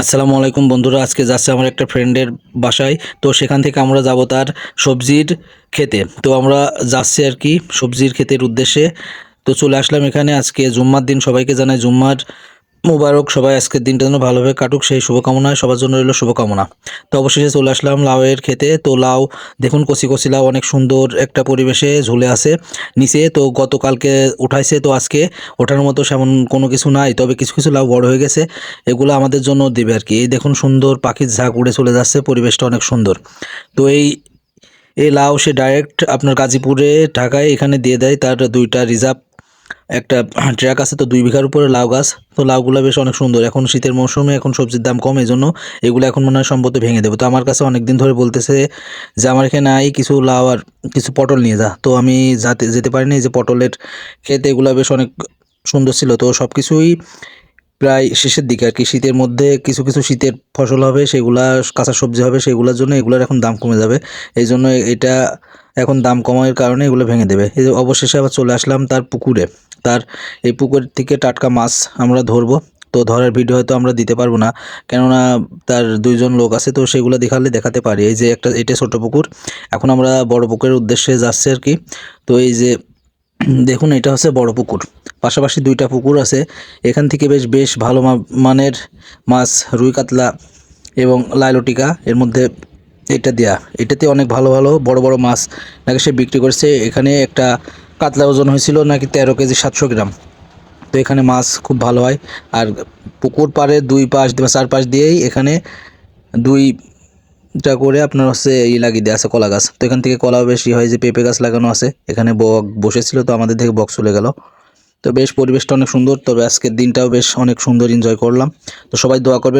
আসসালামু আলাইকুম বন্ধুরা, আজকে যাচ্ছে আমার একটা ফ্রেন্ডের বাসায়। তো সেখান থেকে আমরা যাব তার সবজির খেতে। তো আমরা যাচ্ছি আর কি সবজির ক্ষেতের উদ্দেশ্যে। তো চলে আসলাম এখানে। আজকে জুম্মার দিন, সবাইকে জানাই জুম্মার মোবারক। সবাই আজকের দিনটা যেন ভালোভাবে কাটুক, সেই শুভকামনায় সবার জন্য রইল শুভকামনা। তো অবশেষে চলে আসলাম লাউয়ের খেতে। তো লাউ দেখুন, কচি কচি লাউ অনেক সুন্দর একটা পরিবেশে ঝুলে আছে নিচে। তো গতকালকে উঠাইছে, তো আজকে ওঠার মতো সেমন কোনো কিছু নাই, তবে কিছু কিছু লাউ বড় হয়ে গেছে। এগুলো আমাদের জন্য দেবে আর কি। এই দেখুন, সুন্দর পাখির ঝাঁক উড়ে চলে যাচ্ছে, পরিবেশটা অনেক সুন্দর। তো এই লাউ সে ডাইরেক্ট আপনার গাজীপুরে ঢাকায় এখানে দিয়ে দেয়। তার দুইটা রিজার্ভ একটা ট্র্যাক আছে, তো 2 বিঘার উপরে লাউ গাছ। তো লাউগুলো বেশ অনেক সুন্দর। এখন শীতের মৌসুমে এখন সবজির দাম কম, এই জন্য এগুলো এখন মনে হয় সম্ভবত ভেঙে দেবো। তো আমার কাছে অনেক দিন ধরে বলতেছে যে আমার এখানে আই কিছু লাউ আর কিছু পটল নিয়ে যা। তো আমি যেতে পারিনি। এই যে পটলের ক্ষেত, এগুলো বেশ অনেক সুন্দর ছিল। তো সব কিছুই প্রায় শেষের দিকে আর কি। শীতের মধ্যে কিছু কিছু শীতের ফসল হবে, সেগুলা কাঁচা সবজি হবে, সেগুলোর জন্য এগুলোর এখন দাম কমে যাবে। এই জন্য এটা এখন দাম কমার কারণে এগুলো ভেঙে দেবে। এই যে অবশেষে আবার চলে আসলাম তার পুকুরে। তার এই পুকুর থেকে টাটকা মাছ আমরা ধরবো। তো ধরার ভিডিও হয়তো আমরা দিতে পারবো না, কেননা তার 2জন লোক আছে, তো সেগুলো দেখাতে পারি। এই যে এটা ছোট পুকুর। এখন আমরা বড় পুকুরের উদ্দেশ্যে যাচ্ছি আর কি। তো এই যে দেখুন, এটা হচ্ছে বড় পুকুর। পাশাপাশি 2টা পুকুর আছে। এখান থেকে বেশ বেশ ভালো মানের মাছ, রুই কাতলা এবং লাইলটিকা এর মধ্যে এটা দেয়া। এটাতে অনেক ভালো ভালো বড় বড় মাছ নাকি সে বিক্রি করছে। এখানে একটা কাতলা ওজন হয়েছিল নাকি 13 কেজি 700 গ্রাম। তো এখানে মাছ খুব ভালো হয়। আর পুকুর পাড়ে 4 পাশ দিয়েই এখানে 2টা করে আপনার হচ্ছে লাগিয়ে দেওয়া আছে কলা গাছ। তো এখান থেকে কলাও বেশি হয়। যে পেঁপে গাছ লাগানো আছে, এখানে বক বসেছিল, তো আমাদের থেকে বক চলে গেল। তো বেশ পরিবেশটা অনেক সুন্দর। তবে আজকের দিনটাও বেশ অনেক সুন্দর এনজয় করলাম। তো সবাই দোয়া করবেন।